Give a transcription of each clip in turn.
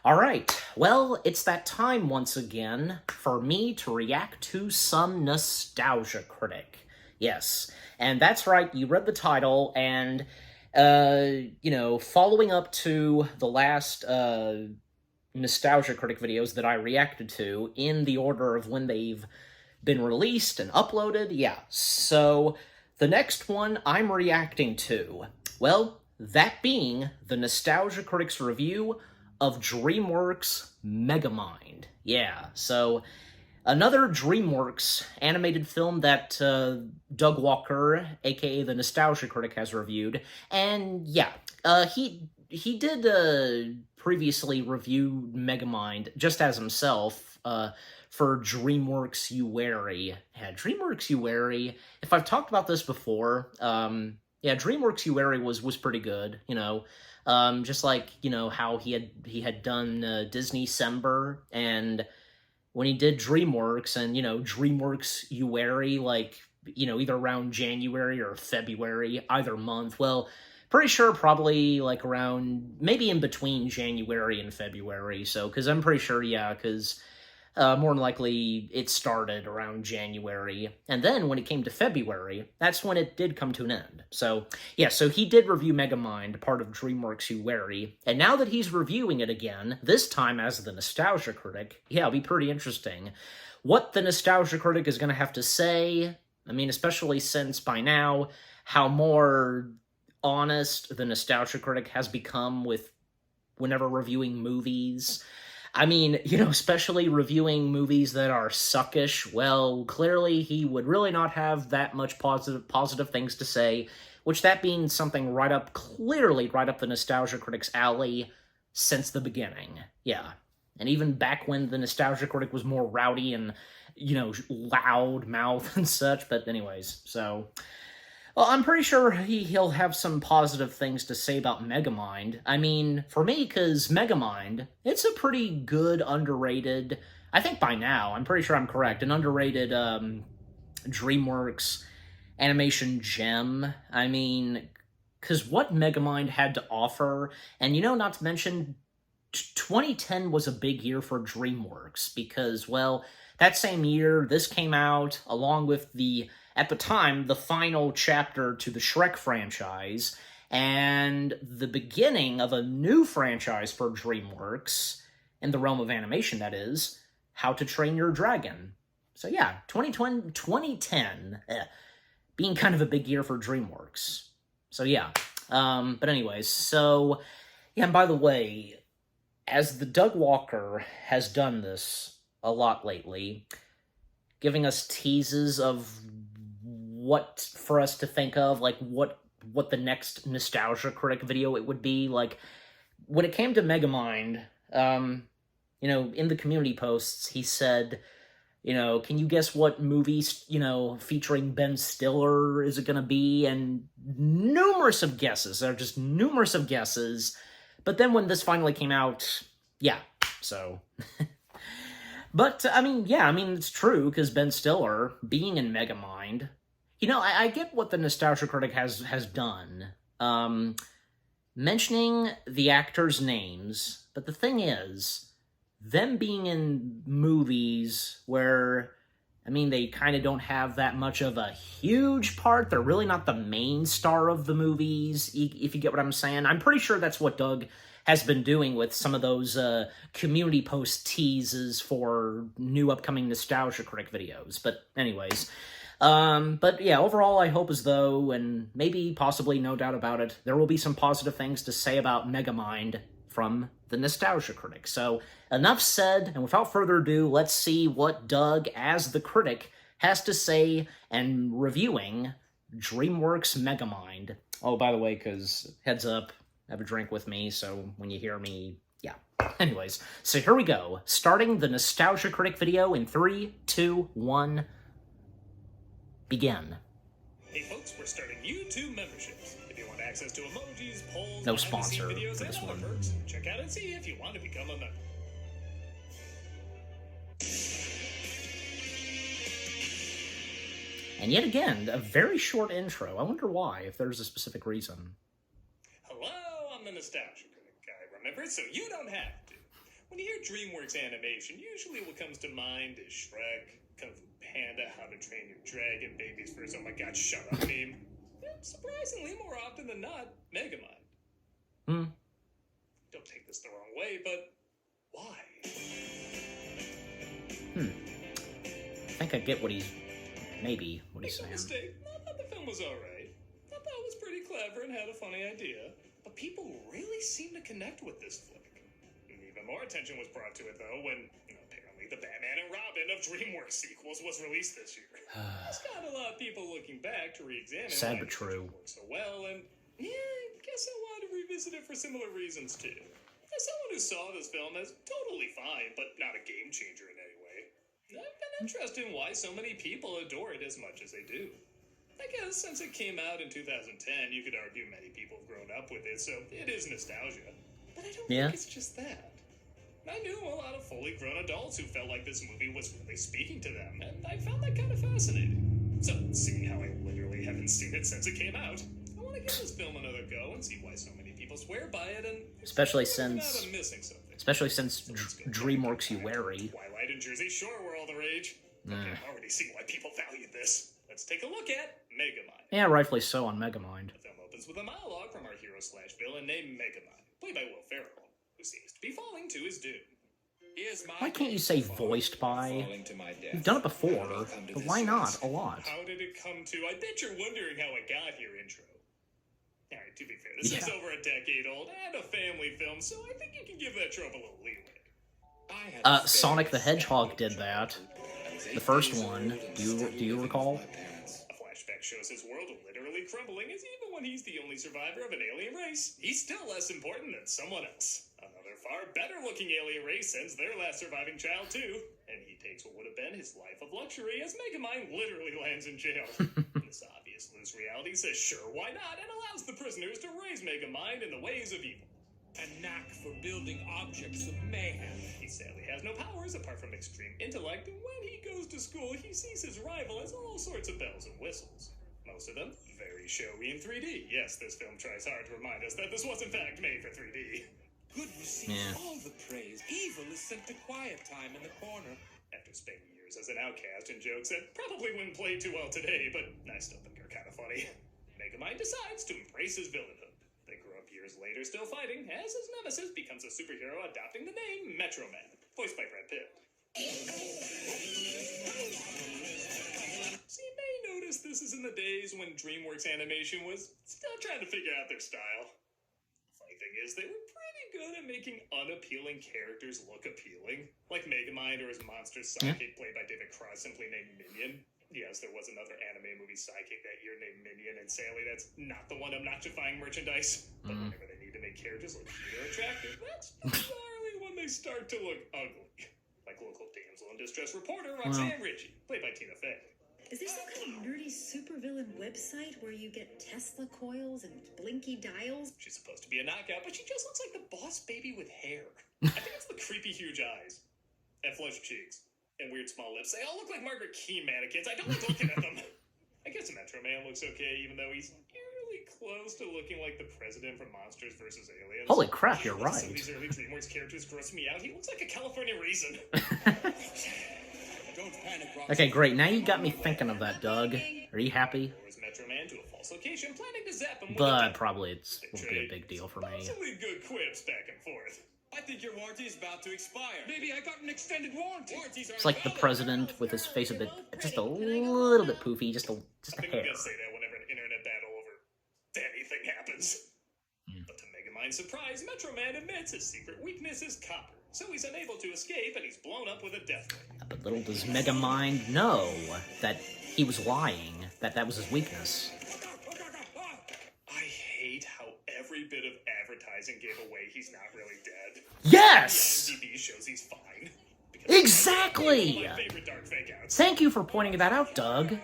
Alright, well, it's that time once again for me to react to some Nostalgia Critic. Yes, and that's right, you read the title, and, following up to the last, Nostalgia Critic videos that I reacted to in the order of when they've been released and uploaded, yeah. So, the next one I'm reacting to, well, that being the Nostalgia Critic's review of DreamWorks' Megamind. Yeah, so another DreamWorks animated film that Doug Walker, aka the Nostalgia Critic, has reviewed. And yeah, he did previously review Megamind just as himself for DreamWorks You Yeah, DreamWorks You if I've talked about this before, yeah, DreamWorks You was pretty good, just like, how he had done Disney Sember, and when he did DreamWorks, and, DreamWorks You like, either around January or February, either month, well, pretty sure probably, like, around, maybe in between January and February, so, because I'm pretty sure, yeah, because more than likely it started around January, and then when it came to February, that's when it did come to an end. So, yeah, so he did review Megamind, part of DreamWorks You and now that he's reviewing it again, this time as the Nostalgia Critic, yeah, it'll be pretty interesting. What the Nostalgia Critic is going to have to say, I mean, especially since by now, how more honest the Nostalgia Critic has become with whenever reviewing movies. I mean, especially reviewing movies that are suckish, well, clearly he would really not have that much positive things to say, which that being something clearly right up the Nostalgia Critic's alley since the beginning. Yeah. And even back when the Nostalgia Critic was more rowdy and, loud mouth and such, but anyways, so... Well, I'm pretty sure he'll have some positive things to say about Megamind. I mean, for me, because Megamind, it's a pretty good, underrated, I think by now, I'm pretty sure I'm correct, an underrated DreamWorks animation gem. I mean, because what Megamind had to offer, and not to mention, 2010 was a big year for DreamWorks, because, well, that same year, this came out, along with at the time, the final chapter to the Shrek franchise, and the beginning of a new franchise for DreamWorks, in the realm of animation, that is, How to Train Your Dragon. So yeah, 2010, being kind of a big year for DreamWorks. So yeah, but anyways, so, yeah, and by the way, as the Doug Walker has done this a lot lately, giving us teases of what for us to think of, like what the next Nostalgia Critic video it would be. Like, when it came to Megamind, in the community posts, he said, can you guess what movies, featuring Ben Stiller is it gonna be? And numerous of guesses. There are just numerous of guesses. But then when this finally came out, yeah, so... But, I mean, yeah, it's true, because Ben Stiller, being in Megamind, I get what the Nostalgia Critic has done, mentioning the actors' names, but the thing is, them being in movies where, they kind of don't have that much of a huge part, they're really not the main star of the movies, if you get what I'm saying. I'm pretty sure that's what Doug has been doing with some of those community post teases for new upcoming Nostalgia Critic videos. But anyways, but yeah, overall I hope as though, and maybe, possibly, no doubt about it, there will be some positive things to say about Megamind from the Nostalgia Critic. So, enough said, and without further ado, let's see what Doug, as the critic, has to say and reviewing DreamWorks Megamind. Oh, by the way, because, heads up, have a drink with me, so when you hear me, yeah. Anyways, so here we go. Starting the Nostalgia Critic video in 3, 2, 1, begin. Hey folks, we're starting YouTube memberships. If you want access to emojis, polls, no sponsor videos, for this and one. Perks, check out and see if you want to become a member. And yet again, a very short intro. I wonder why, if there's a specific reason. Hello, I'm the Nostalgia Critic guy, remember? So you don't have to. When you hear DreamWorks animation, usually what comes to mind is Shrek, Kung Fu Panda, How to Train Your Dragon, Baby's First Oh My God, Shut Up meme. And surprisingly, more often than not, Megamind. Don't take this the wrong way, but why? I think I get what he's saying. Mistake. I thought the film was alright. I thought it was pretty clever and had a funny idea. But people really seem to connect with this flick. And even more attention was brought to it, though, when apparently the Batman and Robin of DreamWorks sequels was released this year. It's got a lot of people looking back to re-examine Sad why but true. it worked so well, and yeah, I guess I wanted to revisit it for similar reasons, too. As someone who saw this film as totally fine, but not a game changer in any way, I've been interested in why so many people adore it as much as they do. I guess since it came out in 2010, you could argue many people have grown up with it, so it is nostalgia. But I don't think it's just that. I knew a lot of fully grown adults who felt like this movie was really speaking to them, and I found that kind of fascinating. So, seeing how I literally haven't seen it since it came out, I want to give this film another go and see why so many people swear by it, and Especially I'm since missing something. DreamWorks You Wary. Twilight and Jersey Shore were all the rage. I can already see why people valued this. Let's take a look at Megamind. Yeah, rightfully so on Megamind. The film opens with a monologue from our hero/villain named Megamind, played by Will Ferrell, who seems to be falling to his doom. Why can't you say voiced by? You've done it before, but why not a lot? How did it come to? I bet you're wondering how it got here intro. Alright, to be fair, this is over a decade old and a family film, so I think you can give that trope a little leeway. Sonic the Hedgehog did that. The first one. Do you recall? A flashback shows his world literally crumbling, as even when he's the only survivor of an alien race, he's still less important than someone else. Another far better-looking alien race sends their last surviving child too, and he takes what would have been his life of luxury as Megamind literally lands in jail. This obvious loose reality says sure, why not, and allows the prisoners to raise Megamind in the ways of evil. A knack for building objects of mayhem. He sadly has no powers apart from extreme intellect, and when he goes to school, he sees his rival as all sorts of bells and whistles. Most of them very showy in 3D. Yes, this film tries hard to remind us that this was in fact made for 3D. Good receives all the praise. Evil is sent to quiet time in the corner. After spending years as an outcast and jokes that probably wouldn't play too well today, but I still think are kind of funny, Megamind decides to embrace his villainhood. They grow up years later still fighting, as his nemesis becomes a superhero adopting the name Metro Man, voiced by Brad Pitt. So you may notice this is in the days when DreamWorks Animation was still trying to figure out their style. Funny thing is, they were pretty good at making unappealing characters look appealing, like Megamind or his monster sidekick played by David Cross, simply named Minion. Yes, there was another anime movie sidekick that year named Minion, and sadly that's not the one objectifying merchandise. But whenever they need to make characters look cute or attractive, that's bizarrely when they start to look ugly. Like local damsel in distress reporter Roxanne Ritchie, played by Tina Fey. Is there some kind of nerdy supervillain website where you get Tesla coils and blinky dials? She's supposed to be a knockout, but she just looks like the boss baby with hair. I think it's the creepy huge eyes and flushed cheeks and weird small lips. They all look like Margaret Key mannequins. I don't like looking at them. I guess Metro Man looks okay, even though he's eerily close to looking like the president from Monsters vs. Aliens. Holy crap, you're right. Some of these early DreamWorks characters gross me out. He looks like a California raisin. Don't panic, Roxanne. Okay, great. Now you got me thinking of that, Doug. Are you happy? Lures Metro Man to a false location, planning to zap him with But a probably it won't be a big deal for me. Possibly good quips back and forth. I think your warranty is about to expire. Maybe I got an extended warranty. It's like the president with his face a bit, just a little bit poofy, just a I think hair. I'm gonna say that whenever an internet battle over anything happens. But to Megamind's surprise, Metro Man admits his secret weakness is copper, so he's unable to escape and he's blown up with a death ray. But little does Megamind know that he was lying, that was his weakness. I hate how every bit of advertising gave away he's not really dead. Yes! The IMDb shows he's fine. Exactly! One of my favorite dark fake outs. Thank you for pointing that out, Doug.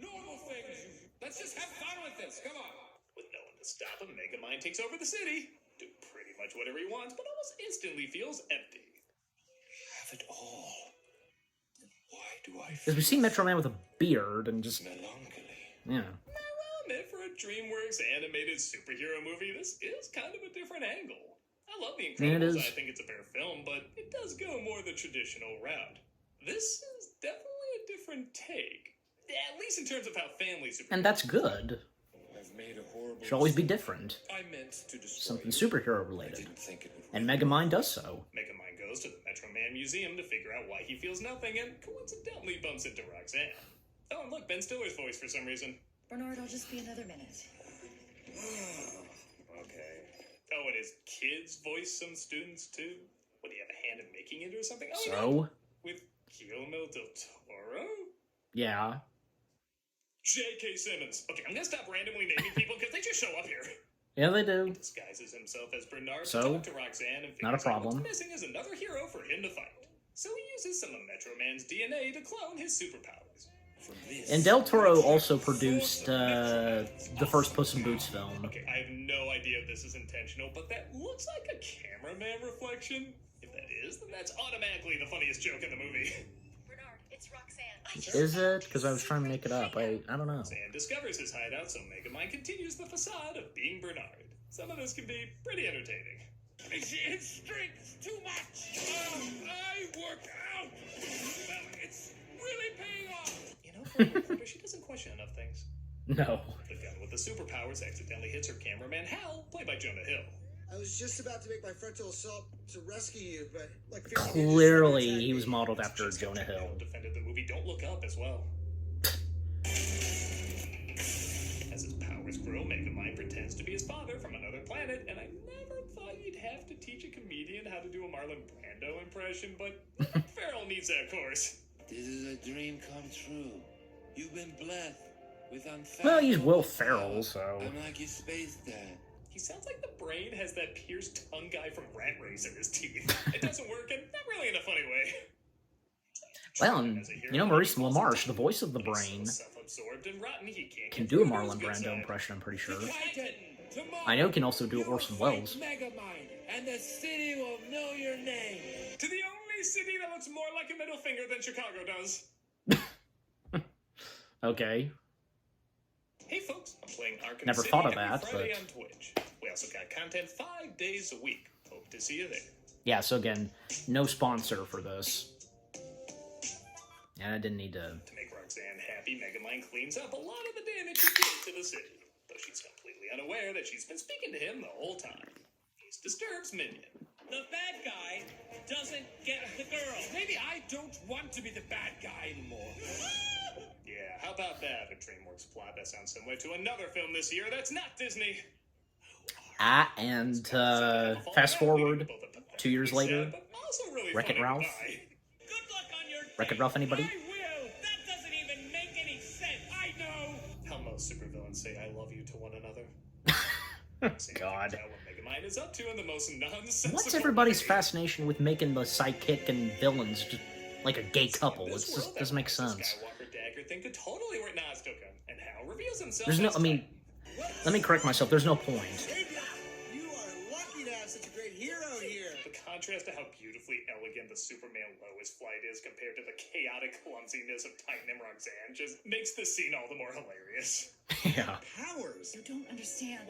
Normal things. Let's just have fun with this. Come on. With no one to stop him, Megamind takes over the city, do pretty much whatever he wants, but almost instantly feels empty. Have it all. Why do I Because we see Metro Man with a beard and just, melancholy? yeah. Now, I'll admit, for a DreamWorks animated superhero movie, this is kind of a different angle. I love The Yeah, it Incredibles. is. I think it's a fair film, but it does go more the traditional route. This is definitely a different take. At least in terms of how family superheroes. And that's good. I've made a horrible Should always be mistake. different. I meant to destroy Something you. superhero I related. didn't think it would. And Megamind does so. Megamind goes to the Metro Man Museum to figure out why he feels nothing and coincidentally bumps into Roxanne. Oh, and look, Ben Stiller's voice for some reason. Bernard, I'll just be another minute. Okay. Oh, and his kids voice some students too? What, do you have a hand in making it or something? Oh, no. So, With Guillermo del Toro? yeah. J.K. Simmons. Okay, I'm gonna stop randomly naming people because they just show up here. Yeah, they do. Disguises himself as Bernard So, to talk to Roxanne and not a figures out problem. what's missing is another hero for him to fight. So he uses some of Metro Man's DNA to clone his superpowers. From this, And Del Toro also produced the first Puss in Boots film. Okay, I have no idea if this is intentional, but that looks like a cameraman reflection. If that is, then that's automatically the funniest joke in the movie. Bernard, it's Roxanne. Is it? Because I was trying to make it up. I don't know. Roxanne discovers his hideout, so Megamind continues the facade of being Bernard. Some of this can be pretty entertaining. It strinks too much. I work out. Well, it's really paying off. You know, for a reporter, she doesn't question enough things. No. The gun with the superpowers accidentally hits her cameraman Hal, played by Jonah Hill. I was just about to make my frontal assault to rescue you, but like 50 ninjas Clearly, attacked he was me. modeled after Just Jonah Hill Hill. defended the movie Don't Look Up as well. As his powers grow, Megamind pretends to be his father from another planet, and I never thought you'd have to teach a comedian how to do a Marlon Brando impression, but Farrell needs that course. This is a dream come true. You've been blessed with unfathomable. Well, he's Will Ferrell, so. I'm like your space dad. He sounds like the brain has that pierced tongue guy from Rat Race in his teeth. It doesn't work, and not really in a funny way. Well, and, you know, Maurice LaMarche, the voice of the But he's brain, so self-absorbed and rotten, he can't can get do a through to his Marlon good Brando side. impression, I'm pretty sure. Titan, tomorrow, I know he can also do you Orson fight Welles. Megamind, and the city will know your name. To the only city that looks more like a middle finger than Chicago does. Okay. Hey folks, I'm playing Arkham Never City thought of every that, Friday but- on Twitch. We also got content 5 days a week. Hope to see you there. Yeah, so again, no sponsor for this. And I didn't need to. To make Roxanne happy, Megamind cleans up a lot of the damage he did to the city, though she's completely unaware that she's been speaking to him the whole time. He's Disturbed's minion. The bad guy doesn't get the girl. Maybe I don't want to be the bad guy anymore. Yeah, how about that? A DreamWorks plot that sounds similar to another film this year that's not Disney. And fast forward 2 years later, Wreck-It Ralph. Good luck on your Wreck-It date. Ralph, anybody? I will. That doesn't even make any sense. I know. How most supervillains say I love you to one another. God. What Megamind is up to in the most nonsensical What's everybody's way. fascination with making the sidekick and villains just like a gay couple? This It just world doesn't make that was a sense. Skywalker dagger thing could totally where Nas took him, and Hal reveals himself. There's no, as I mean, Titan. let me correct myself, there's no point. You are lucky to have such a great hero here. The contrast to how beautifully elegant the Superman Lois flight is compared to the chaotic clumsiness of Titan and Roxanne just makes this scene all the more hilarious. Yeah. Powers. You don't understand.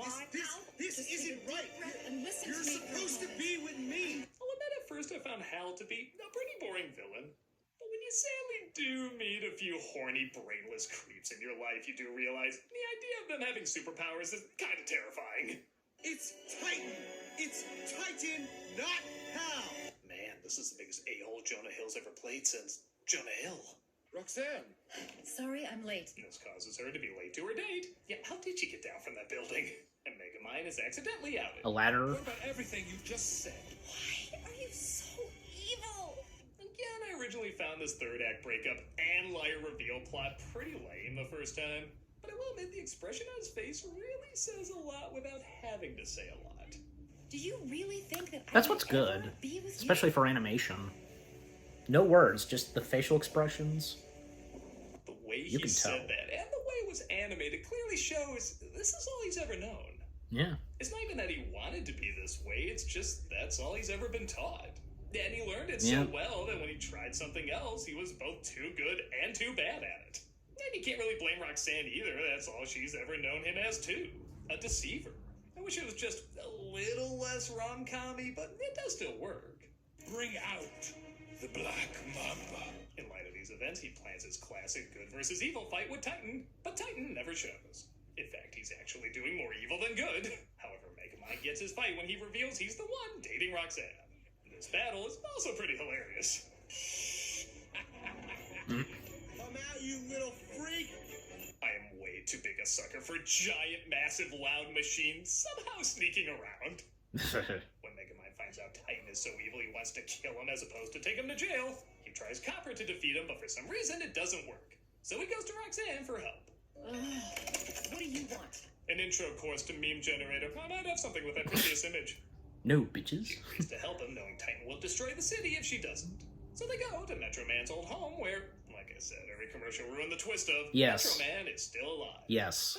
This isn't right. And listen You're to me. supposed to be with me. I'll admit at first I found Hal to be a pretty boring villain. But when you sadly do meet a few horny, brainless creeps in your life, you do realize the idea of them having superpowers is kind of terrifying. It's Titan. It's Titan, not Hal. Man, this is the biggest a-hole Jonah Hill's ever played since Jonah Hill. Roxanne. Sorry, I'm late. This causes her to be late to her date. Yeah, how did she get down from that building? And Megamind is accidentally outed. A ladder. What about everything you just said? Why are you so evil? Again, I originally found this third act breakup and liar reveal plot pretty lame the first time. But I will admit the expression on his face really says a lot without having to say a lot. Do you really think that That's I what's would ever good, be with especially for animation. No words, just the facial expressions. The way You he can said tell. that and the way it was animated clearly shows this is all he's ever known. Yeah. It's not even that he wanted to be this way, it's just that's all he's ever been taught. And he learned it Yeah. so well that when he tried something else, he was both too good and too bad at it. And you can't really blame Roxanne either, that's all she's ever known him as too. A deceiver. I wish it was just a little less rom-com-y, but it does still work. Bring out the Black Mamba. In light of these events, he plans his classic good versus evil fight with Titan, but Titan never shows. In fact, he's actually doing more evil than good. However, Megamind gets his fight when he reveals he's the one dating Roxanne. This battle is also pretty hilarious. Come out, you little freak! I am way too big a sucker for giant, massive, loud machines somehow sneaking around. When Megamind finds out Titan is so evil he wants to kill him as opposed to take him to jail, he tries Copper to defeat him, but for some reason it doesn't work. So he goes to Roxanne for help. What do you want? An intro course to meme generator. I might have something with that previous image. No, bitches. She agrees to help him, knowing Titan will destroy the city if she doesn't. So they go to Metro Man's old home where, like I said, every commercial ruined the twist of Yes. Metro Man is still alive. Yes.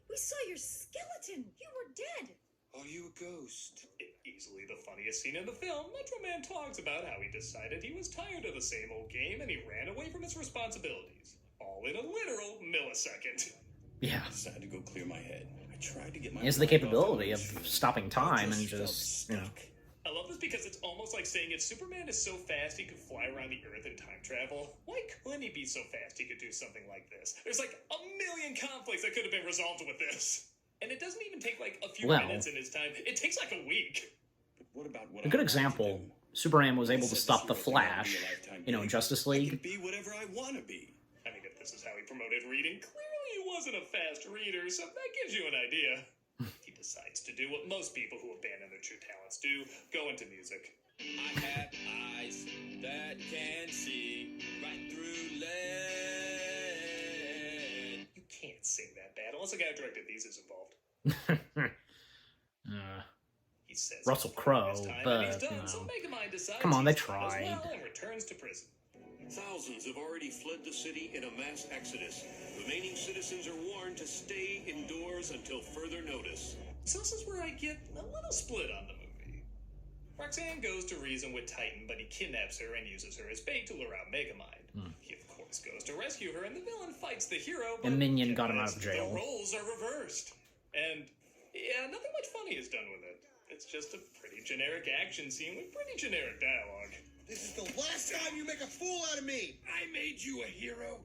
We saw your skeleton. You were dead. Are you a ghost? Easily the funniest scene in the film, Metro Man talks about how he decided he was tired of the same old game and he ran away from his responsibilities. All in a literal millisecond. Yeah. I decided to go clear my head. I tried to get my He has the mind off capability of machine. stopping time I and felt just, you know. stuck. I love this because it's almost like saying if Superman is so fast he could fly around the Earth in time travel, why couldn't he be so fast he could do something like this? There's like a million conflicts that could have been resolved with this. And it doesn't even take like a few Well. minutes in his time. It takes like a week. But what about what A I good want to example, do? Superman was I able to said stop the this hero thing might Flash, be a lifetime you know, in gig. Justice I can League. be whatever I want to be. I mean, if this is how he promoted reading, clearly he wasn't a fast reader, so that gives you an idea. He decides to do what most people who abandon their true talents do, go into music. I have eyes that can see right through lead. You can't sing that bad unless the guy who directed these is involved. He says Russell he's done Crowe, his time but, and he's done, you know. so Megamind decides Come on, they he's done as tried. well and returns to prison. Thousands have already fled the city in a mass exodus. Remaining citizens are warned to stay indoors until further notice. So this is where I get a little split on the movie. Roxanne goes to reason with Titan, but he kidnaps her and uses her as bait to lure out Megamind. He, of course, goes to rescue her, and the villain fights the hero, but And Minion get got him out this, of jail. The roles are reversed. And, yeah, nothing much funny is done with it. It's just a pretty generic action scene with pretty generic dialogue. This is the last time you make a fool out of me! I made you a hero.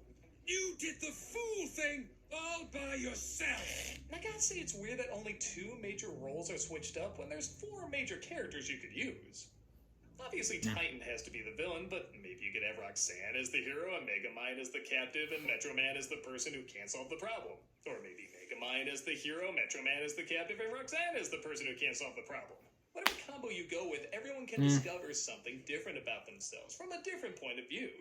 You did the fool thing all by yourself. I gotta say, it's weird that only 2 major roles are switched up when there's 4 major characters you could use. Obviously, Titan has to be the villain, but maybe you could have Roxanne as the hero, and Megamind as the captive, and Metro Man as the person who can't solve the problem. Or maybe Megamind as the hero, Metro Man as the captive, and Roxanne as the person who can't solve the problem. Whatever combo you go with, everyone can discover something different about themselves from a different point of view.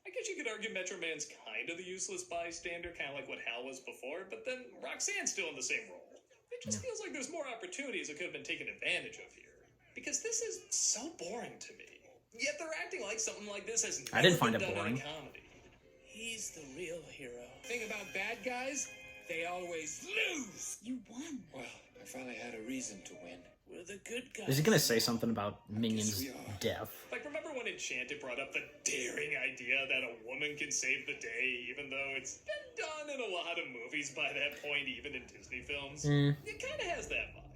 I guess you could argue Metro Man's kind of the useless bystander, kind of like what Hal was before, but then Roxanne's still in the same role. It just feels like there's more opportunities that could have been taken advantage of here. Because this is so boring to me. Yet they're acting like something like this has never I didn't find been it done boring. in a comedy. He's the real hero. Thing about bad guys, they always lose. You won. Well, I finally had a reason to win. We're the good guys. Is he gonna say something about Minion's we are. death? Like, remember when Enchanted brought up the daring idea that a woman can save the day, even though it's been done in a lot of movies by that point, even in Disney films? It kind of has that vibe.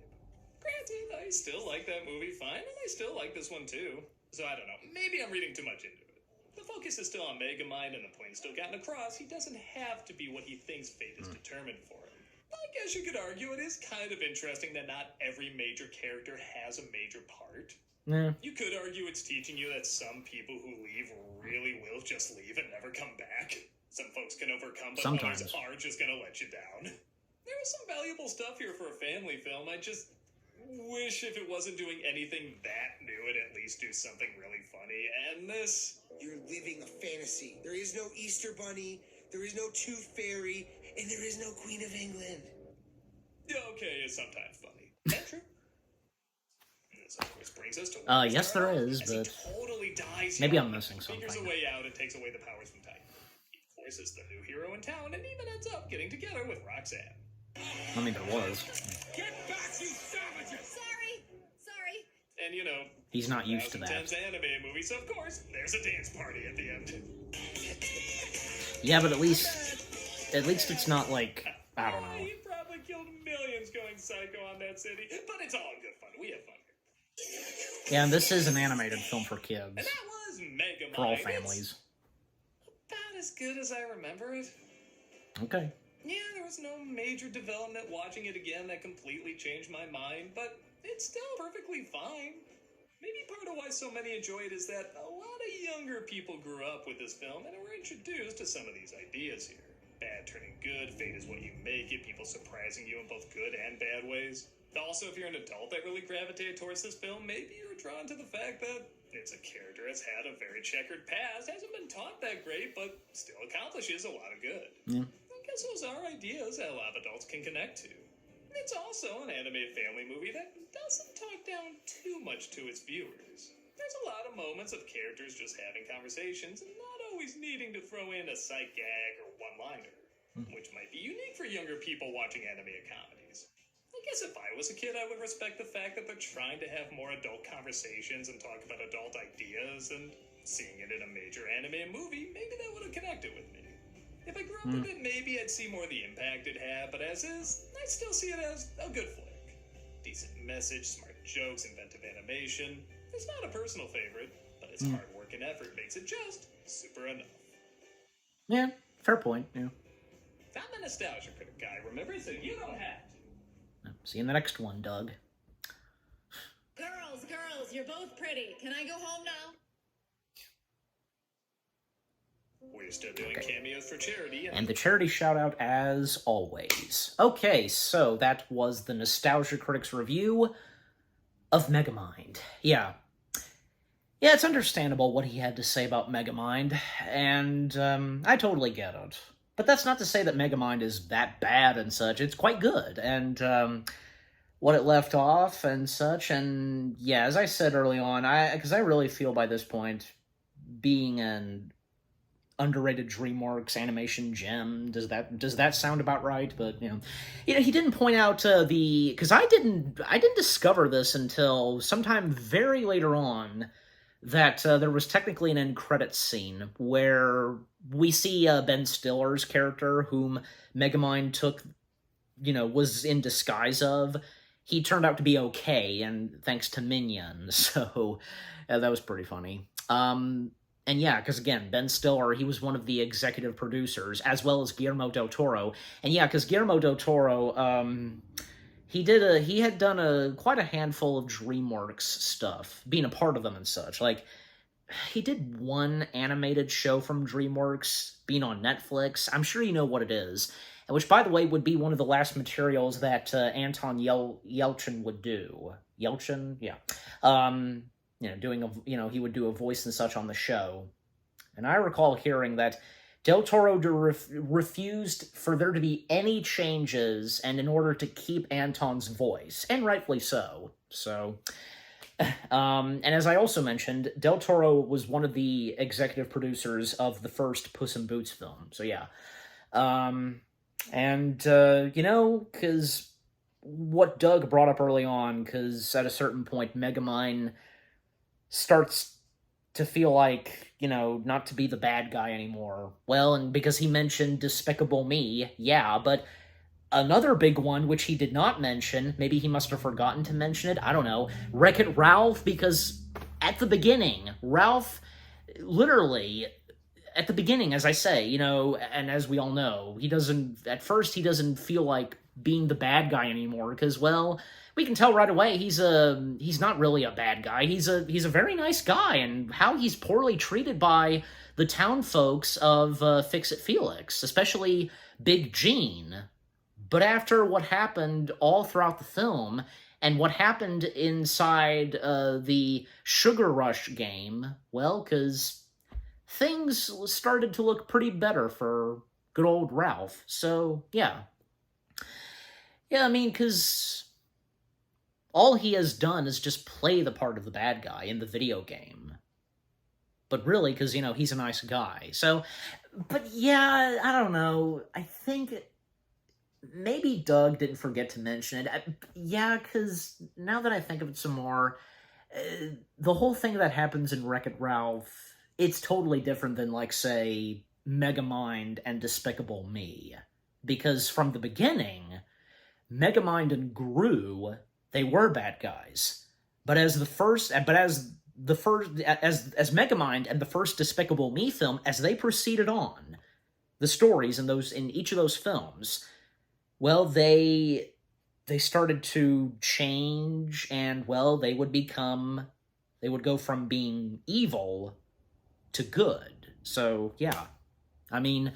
Granted, I still like that movie fine, and I still like this one too. So I don't know, maybe I'm reading too much into it. The focus is still on Megamind, and the point's still gotten across. He doesn't have to be what he thinks fate is determined for him. I guess you could argue it is kind of interesting that not every major character has a major part. Yeah. You could argue it's teaching you that some people who leave really will just leave and never come back. Some folks can overcome, but Sometimes. others are just gonna let you down. There was some valuable stuff here for a family film. I just wish if it wasn't doing anything that new, it'd at least do something really funny. And this... You're living a fantasy. There is no Easter Bunny, there is no Tooth Fairy, and there is no Queen of England. Yeah, okay, it's sometimes funny. That true? This, of course, brings us to... Yes, there is, as he but totally dies maybe young, I'm missing figures something. a way out and takes away the powers from Titan. He, of course, is the new hero in town and even ends up getting together with Roxanne. I mean, there was. Get back, you savages! Sorry. And, you know... He's not used to that. 2010's anime movie, so of course, there's a dance party at the end. Yeah, but at least it's not like, I don't know. He probably probably killed millions going psycho on that city, but it's all good fun. We have fun here. Yeah, and this is an animated film for And kids. that was Megamind. For all families. It's about as good as I remember it. Okay. Yeah, there was no major development watching it again that completely changed my mind, but it's still perfectly fine. Maybe part of why so many enjoy it is that a lot of younger people grew up with this film and were introduced to some of these ideas here. Bad turning good, fate is what you make it, people surprising you in both good and bad ways. Also, if you're an adult that really gravitated towards this film, maybe you're drawn to the fact that it's a character that's had a very checkered past, hasn't been taught that great, but still accomplishes a lot of good. Yeah. I guess those are ideas that a lot of adults can connect to. It's also an animated family movie that doesn't talk down too much to its viewers. There's a lot of moments of characters just having conversations and not always needing to throw in a sight gag or one-liner, which might be unique for younger people watching animated comedies. I guess if I was a kid, I would respect the fact that they're trying to have more adult conversations and talk about adult ideas, and seeing it in a major animated movie, maybe that would have connected with me. If I grew up with it, maybe I'd see more of the impact it had, but as is, I still see it as a good flick. Decent message, smart jokes, inventive animation. It's not a personal favorite, but its hard work and effort makes it just super enough. Yeah, fair point, yeah. I'm a nostalgia critic guy, remember? So you don't have to. See you in the next one, Doug. Girls, you're both pretty. Can I go home now? We're still doing cameos for charity. And the charity shout-out as always. Okay, so that was the Nostalgia Critics review of Megamind. Yeah, it's understandable what he had to say about Megamind, and I totally get it. But that's not to say that Megamind is that bad and such. It's quite good, and what it left off and such, and yeah, as I said early on, because I really feel by this point, being an underrated DreamWorks animation gem. Does that sound about right? But you know, he didn't point out because I didn't discover this until sometime very later on that there was technically an end credits scene where we see Ben Stiller's character, whom Megamind took, was in disguise of. He turned out to be okay, and thanks to Minion, so that was pretty funny. And yeah, because again, Ben Stiller, he was one of the executive producers, as well as Guillermo del Toro. And yeah, because Guillermo del Toro, he had done quite a handful of DreamWorks stuff, being a part of them and such. Like, he did one animated show from DreamWorks, being on Netflix. I'm sure you know what it is. Which, by the way, would be one of the last materials that Anton Yelchin would do. Yelchin? Yeah. He would do a voice and such on the show. And I recall hearing that Del Toro refused for there to be any changes, and in order to keep Anton's voice, and rightfully so. So, and as I also mentioned, Del Toro was one of the executive producers of the first Puss in Boots film. So yeah. Because what Doug brought up early on, because at a certain point, Megamind starts to feel like, not to be the bad guy anymore. Well, and because he mentioned Despicable Me, yeah, but another big one, which he did not mention, maybe he must have forgotten to mention it, I don't know, Wreck-It Ralph, because at the beginning, Ralph, literally, at the beginning, as I say, and as we all know, at first he doesn't feel like being the bad guy anymore, because, well, we can tell right away he's not really a bad guy. He's a very nice guy, and how he's poorly treated by the town folks of Fix-It Felix, especially Big Gene. But after what happened all throughout the film, and what happened inside the Sugar Rush game, well, because things started to look pretty better for good old Ralph. So, yeah. Yeah, I mean, because all he has done is just play the part of the bad guy in the video game. But really, because, he's a nice guy. So, but yeah, I don't know. I think maybe Doug didn't forget to mention it. Yeah, because now that I think of it some more, the whole thing that happens in Wreck-It Ralph, it's totally different than, like, say, Megamind and Despicable Me. Because from the beginning, Megamind and Gru, they were bad guys. But as Megamind and the first Despicable Me film, as they proceeded on, the stories in each of those films, well, they started to change, and, well, they would go from being evil to good. So, yeah. I mean,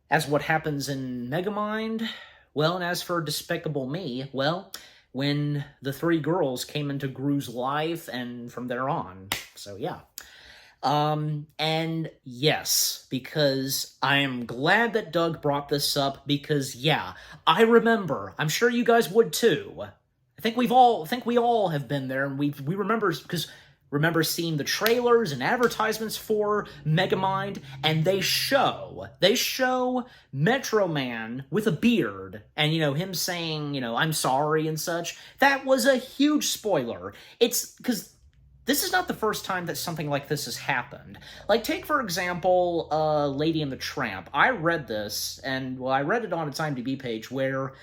as what happens in Megamind, well, and as for Despicable Me, well, when the three girls came into Gru's life, and from there on. So, yeah. And yes, because I am glad that Doug brought this up, because, yeah, I remember, I'm sure you guys would too. I think we all have been there, and we remember, because remember seeing the trailers and advertisements for Megamind, and they show Metro Man with a beard, and, him saying, I'm sorry and such. That was a huge spoiler. It's, because this is not the first time that something like this has happened. Like, take, for example, Lady and the Tramp. I read this, and, well, I read it on its IMDb page, where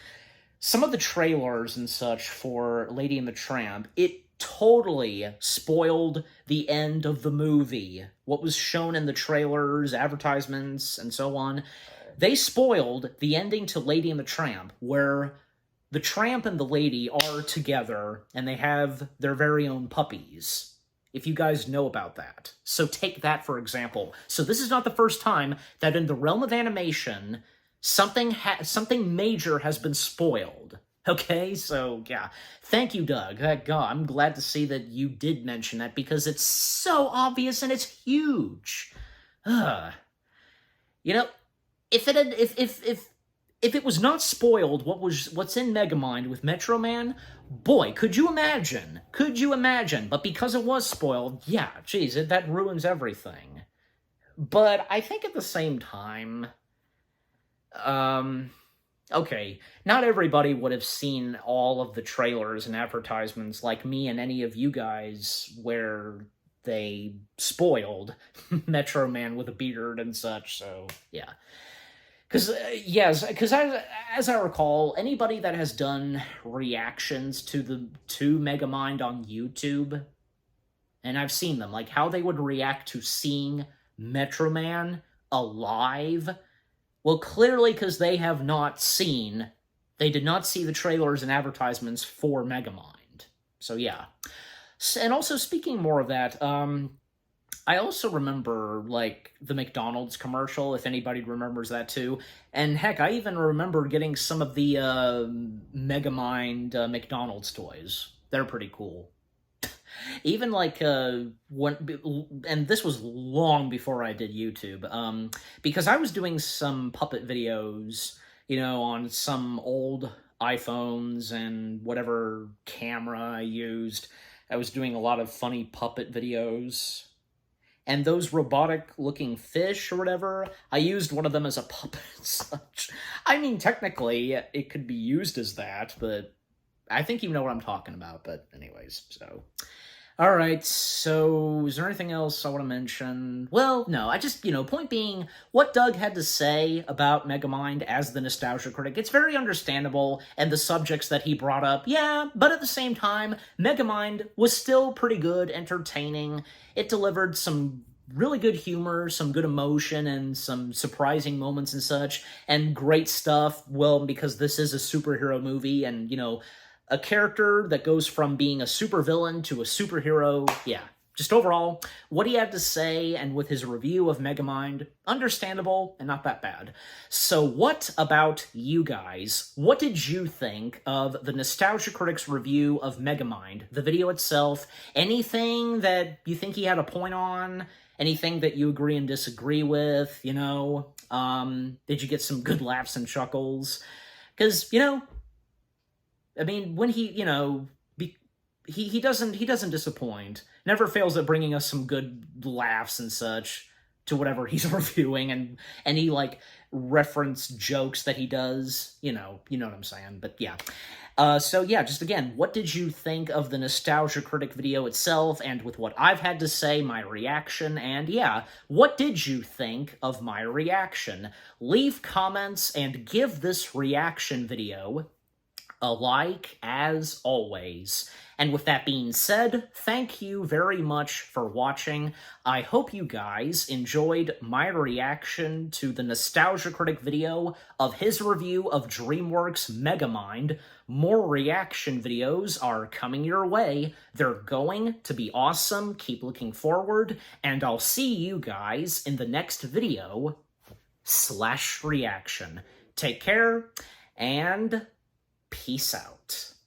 some of the trailers and such for Lady and the Tramp, it totally spoiled the end of the movie. What was shown in the trailers, advertisements, and so on, they spoiled the ending to Lady and the Tramp, where the tramp and the lady are together, and they have their very own puppies. If you guys know about that. So take that, for example. So this is not the first time that in the realm of animation, something major has been spoiled. Okay, so, yeah. Thank you, Doug. God, I'm glad to see that you did mention that, because it's so obvious and it's huge. If it was not spoiled what's in Megamind with Metro Man, boy, could you imagine? But because it was spoiled, yeah, geez, that ruins everything. But I think at the same time, okay, not everybody would have seen all of the trailers and advertisements like me and any of you guys, where they spoiled Metro Man with a beard and such, so, yeah. Because as I recall, anybody that has done reactions to Megamind on YouTube, and I've seen them, like how they would react to seeing Metro Man alive, well, clearly because they did not see the trailers and advertisements for Megamind. So, yeah. And also, speaking more of that, I also remember, like, the McDonald's commercial, if anybody remembers that too. And heck, I even remember getting some of the Megamind McDonald's toys. They're pretty cool. Even, like, and this was long before I did YouTube, because I was doing some puppet videos, on some old iPhones and whatever camera I used. I was doing a lot of funny puppet videos. And those robotic-looking fish or whatever, I used one of them as a puppet and such. I mean, technically, it could be used as that, but I think you know what I'm talking about. But anyways, so... Alright, so is there anything else I want to mention? Well, no, I just, point being, what Doug had to say about Megamind as the nostalgia critic, it's very understandable, and the subjects that he brought up, yeah, but at the same time, Megamind was still pretty good, entertaining. It delivered some really good humor, some good emotion, and some surprising moments and such, and great stuff, well, because this is a superhero movie, and, a character that goes from being a supervillain to a superhero, yeah. Just overall, what he had to say, and with his review of Megamind, understandable and not that bad. So what about you guys? What did you think of the Nostalgia Critic's review of Megamind, the video itself? Anything that you think he had a point on? Anything that you agree and disagree with, Did you get some good laughs and chuckles? Because, I mean, when he doesn't disappoint. Never fails at bringing us some good laughs and such to whatever he's reviewing, and any, like, reference jokes that he does. You know what I'm saying. But yeah. So yeah, just again, what did you think of the Nostalgia Critic video itself, and with what I've had to say, my reaction, and yeah, what did you think of my reaction? Leave comments and give this reaction video alike as always. And with that being said, thank you very much for watching. I hope you guys enjoyed my reaction to the Nostalgia Critic video of his review of DreamWorks' Megamind. More reaction videos are coming your way. They're going to be awesome. Keep looking forward, and I'll see you guys in the next video /reaction. Take care, and peace out.